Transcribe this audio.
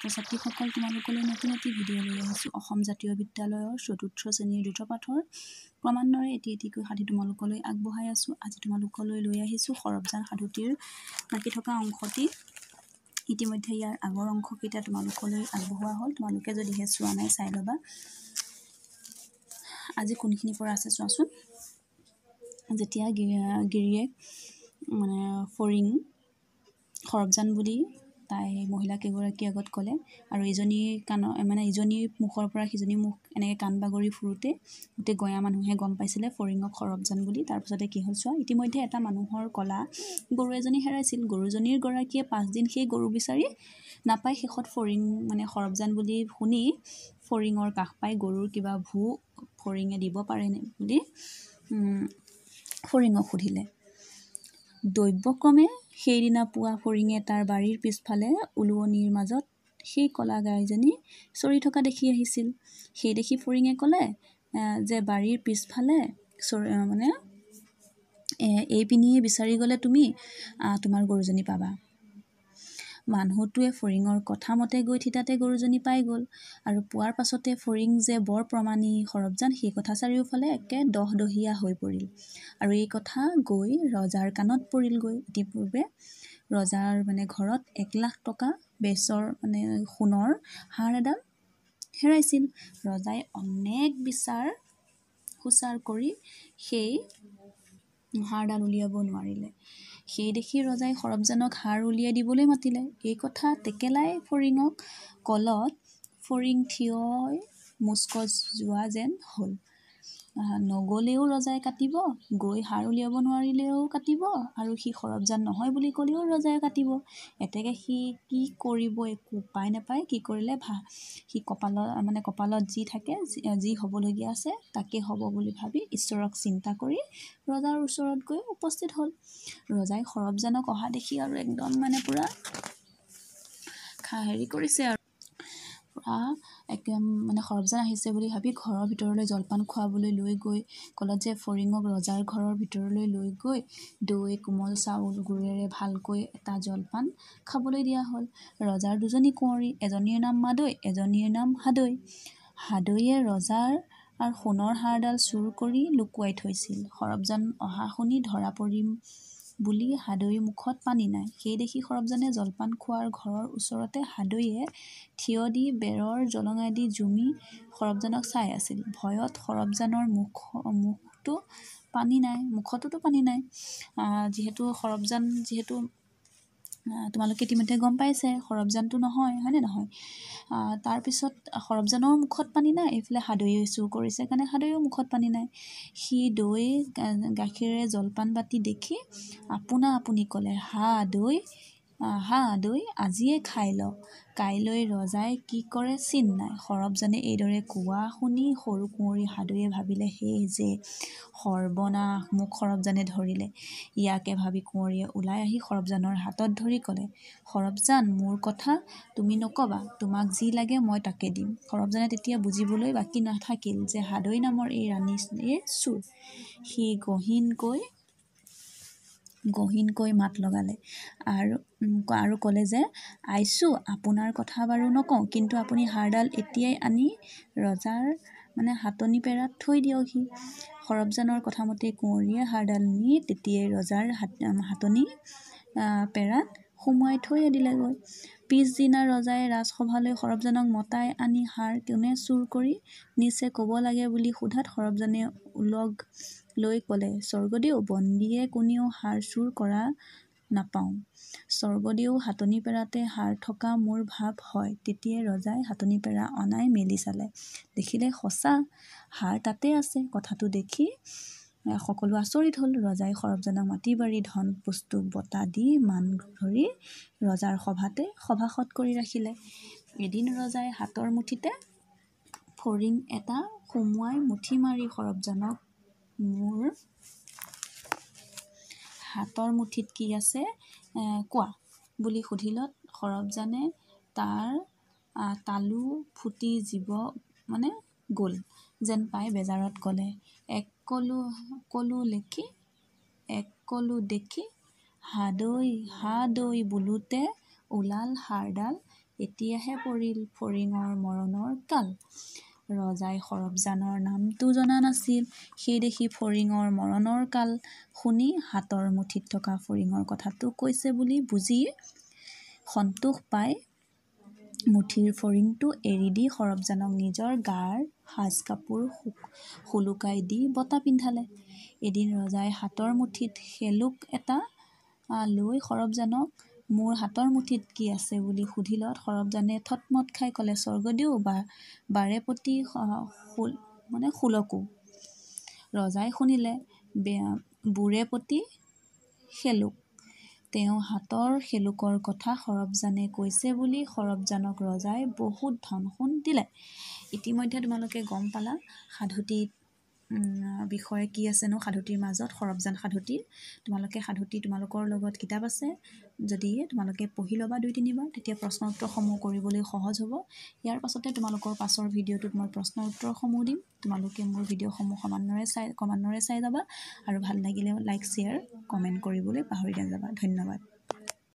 ছাত্ৰ-ছাত্ৰীসকল তোমালোকলৈ নতুন এটি ভিডিঅ' লৈ আহিছোঁ। অসম জাতীয় বিদ্যালয়ৰ ৪ৰ্থ শ্ৰেণীৰ ২য় পাঠৰ ক্ৰমান্বয়ে এটিকৈ সাধু তোমালোকলৈ আগবঢ়াই আছোঁ। আজি তোমালোকলৈ লৈ আহিছোঁ সৰবজান সাধুটিৰ বাকী থকা অংশটি। ইতিমধ্যে ইয়াৰ আগৰ অংশকেইটা তোমালোকলৈ আগবঢ়োৱা হ'ল। তোমালোকে যদিহে চোৱা নাই চাই ল'বা। আজি কোনখিনিৰ পৰা আছে চোৱাচোন। যেতিয়া গিৰিয়েক ফৰিং সৰবজান বুলি তাই মহিলাকেইগৰাকীৰ আগত ক'লে আৰু ইজনীৰ মুখৰ পৰা সিজনী মুখ এনেকৈ কাণ বাগৰি ফুৰোতে গোটেই গঞা মানুহে গম পাইছিলে ফৰিঙক সৰবজান বুলি। তাৰপিছতে কি হ'ল চোৱা। ইতিমধ্যে এটা মানুহৰ কলা গৰু এজনী হেৰাইছিল। গৰুজনীৰ গৰাকীয়ে 5 দিন সেই গৰু বিচাৰি নাপাই শেষত ফৰিং সৰবজান বুলি শুনি ফৰিঙৰ কাষ পাই গৰুৰ কিবা ভূ ফৰিঙে দিব পাৰেনে বুলি ফৰিঙক সুধিলে। দৈব্যক্ৰমে সেইদিনা পুৱা ফৰিঙে তাৰ বাৰীৰ পিছফালে ওলোৱনিৰ মাজত সেই কলা গাইজনী চৰি থকা দেখি আহিছিল। সেই দেখি ফৰিঙে ক'লে যে বাৰীৰ পিছফালে এইপিনিয়ে বিচাৰি গ'লে তুমি তোমাৰ গৰুজনী পাবা। মানুহটোৱে ফৰিঙৰ কথা মতে গৈ থিতাতে গৰুজনী পাই গ'ল আৰু পোৱাৰ পাছতে ফৰিং যে বৰ প্ৰমাণী সৰবজান সেই কথা চাৰিওফালে একে দহদহীয়া হৈ পৰিল আৰু এই কথা গৈ ৰজাৰ কাণত পৰিলগৈ। ইতিপূৰ্বে ৰজাৰ ঘৰত 1 লাখ টকা বেচৰ সোণৰ হাৰ এডাল হেৰাইছিল। ৰজাই অনেক বিচাৰ খোচাৰ কৰি সেই হাৰডাল উলিয়াব নোৱাৰিলে। সেই দেখি ৰজাই সৰবজানক হাৰ উলিয়াই দিবলৈ মাতিলে। এই কথা টেকেলাই ফৰিঙক কলত ফৰিং থিয়ই মুচকত যোৱা যেন হ'ল। নগ'লেও ৰজাই কাটিব, গৈ হাৰ উলিয়াব নোৱাৰিলেও কাটিব আৰু সি সৰবজান নহয় বুলি ক'লেও ৰজাই কাটিব। এতেকে সি কি কৰিব একো উপায় নাপায়। কি কৰিলে সি কপালত যি থাকে যি হ'বলগীয়া আছে তাকে হ'ব বুলি ভাবি ঈশ্বৰক চিন্তা কৰি ৰজাৰ ওচৰত গৈ উপস্থিত হ'ল। ৰজাই সৰবজানক অহা দেখি আৰু একদম পুৰা হেৰি কৰিছে আৰু সৰবজান আহিছে বুলি ভাবি ঘৰৰ ভিতৰলৈ জলপান খুৱাবলৈ লৈ গৈ ক'লত যে ফৰিঙক ৰজাৰ ঘৰৰ ভিতৰলৈ লৈ গৈ দৈ কোমল চাউল গুড়েৰে ভালকৈ এটা জলপান খাবলৈ দিয়া হ'ল। ৰজাৰ 2জনী কুঁৱৰী, এজনীৰ নাম মাদৈ, এজনীৰ নাম হাদৈ। হাদৈয়ে ৰজাৰ সোণৰ হাৰডাল চুৰ কৰি লুকুৱাই থৈছিল। সৰবজান অহা শুনি ধৰা পৰিম বুলি হাদৈৰ মুখত পানী নাই। সেই দেখি সৰবজানে জলপান খোৱাৰ ঘৰৰ ওচৰতে হাদৈয়ে থিয় দি বেৰৰ জলঙাদি জুমি সৰবজানক চাই আছিল। ভয়ত সৰবজানৰ মুখতো পানী নাই। যিহেতু সৰবজান তোমালোকে ইতিমধ্যে গম পাইছে সৰবজানটো নহয়, হয়নে নহয়? তাৰপিছত সৰবজানৰ মুখত পানী নাই, এইফালে হাদৈয়ে চুৰ কৰিছে কাৰণে হাদৈৰ মুখত পানী নাই। সি দৈ গাখীৰেৰে জলপান বাতি দেখি আপোনা আপুনি ক'লে হা দৈ আজিয়ে খাই ল, কাইলৈ ৰজাই কি কৰে চিন নাই। সৰবজানে এইদৰে কোৱা শুনি সৰু কুঁৱৰী হাদৈয়ে ভাবিলে হে যে সৰ্বনাশ, মোক সৰবজানে ধৰিলে। ইয়াকে ভাবি কুঁৱৰীয়ে ওলাই আহি সৰবজানৰ হাতত ধৰি ক'লে, সৰবজান মোৰ কথা তুমি নক'বা, তোমাক যি লাগে মই তাকে দিম। সৰবজানে তেতিয়া বুজিবলৈ বাকী নাথাকিল যে হাদৈ নামৰ এই ৰাণীৰ চোৰ। সি গহীনকৈ মাত লগালে আৰু ক'লে যে আইছোঁ, আপোনাৰ কথা বাৰু নকওঁ, কিন্তু আপুনি হাৰডাল এতিয়াই আনি ৰজাৰ হাতনি পেৰাত থৈ দিয়কহি। সৰবজানৰ কথামতে কুঁৱৰীয়ে হাৰডাল নি তেতিয়াই ৰজাৰ হাতনি পেৰাত সুমুৱাই থৈ দিলেগৈ। পিছদিনা ৰজাই ৰাজসভালৈ সৰবজানক মতাই আনি হাৰ কোনে চুৰ কৰি নিছে ক'ব লাগে বুলি সোধাত সৰবজানে ওলগ লৈ ক'লে, স্বৰ্গদেউ, বন্দীয়ে কোনেও হাৰ চুৰ কৰা নাপাওঁ। স্বৰ্গদেউ হাতনি পেৰাতে হাৰ থকা মোৰ ভাৱ হয়। তেতিয়াই ৰজাই হাতনি পেৰা অনাই মেলি চালে, দেখিলে সঁচা হাৰ তাতে আছে। কথাটো দেখি সকলো আচৰিত হ'ল। ৰজাই সৰবজানক মাতি বাৰী ধন বস্তু বঁটা দি মান ধৰি ৰজাৰ সভাসদ কৰি ৰাখিলে। এদিন ৰজাই হাতৰ মুঠিতে ফৰিং এটা সুমুৱাই মুঠি মাৰি সৰবজানক মোৰ হাতৰ মুঠিত কি আছে কোৱা বুলি সুধিলত সৰবজানে তাৰ তালু ফুটি জীৱ গ'ল যেন পাই বেজাৰত ক'লে, এক কলো দেখি হা দৈ বোলোতে ওলাল হাৰডাল এতিয়াহে পৰিল ফৰিঙৰ মৰণৰ কাল। ৰজাই সৰব্জানৰ নামটো জনা নাছিল, সেই দেখি ফৰিঙৰ মৰণৰ কাল শুনি হাতৰ মুঠিত থকা ফৰিঙৰ কথাটো কৈছে বুলি বুজি সন্তোষ পাই মুঠিৰ ফৰিংটো এৰি দি সৰব্জানক নিজৰ গাৰ সাজ কাপোৰ সুলুকাই দি বটা পিন্ধালে। এদিন ৰজাই হাতৰ মুঠিত শেলুক এটা লৈ সৰব্জানক মোৰ হাতৰ মুঠিত কি আছে বুলি সুধিলত সৰব্জানে থতমত খাই ক'লে স্বৰ্গদেউ বাৰেপতি শোলকো। ৰজাই শুনিলে বুৰেপতি শেলুক। তেওঁ হাতৰ শেলুকৰ কথা সৰব্জানে কৈছে বুলি সৰব্জানক ৰজাই বহুত ধন সোণ দিলে। ইতিমধ্যে তোমালোকে গম পালা সাধুটিৰ বিষয়ে কি আছেনো সাধুটিৰ মাজত সৰব্জান সাধুটিৰ। তোমালোকে সাধুটি তোমালোকৰ লগত কিতাপ আছে যদি তোমালোকে পঢ়ি ল'বা 2-3 বাৰ, তেতিয়া প্ৰশ্ন উত্তৰসমূহ কৰিবলৈ সহজ হ'ব। ইয়াৰ পাছতে তোমালোকৰ পাছৰ ভিডিঅ'টোত মই প্ৰশ্ন উত্তৰসমূহ দিম। তোমালোকে মোৰ ভিডিঅ'সমূহ ক্ৰমান্বয়ে চাই যাবা আৰু ভাল লাগিলে লাইক শ্বেয়াৰ কমেণ্ট কৰিবলৈ পাহৰি নাযাবা। ধন্যবাদ।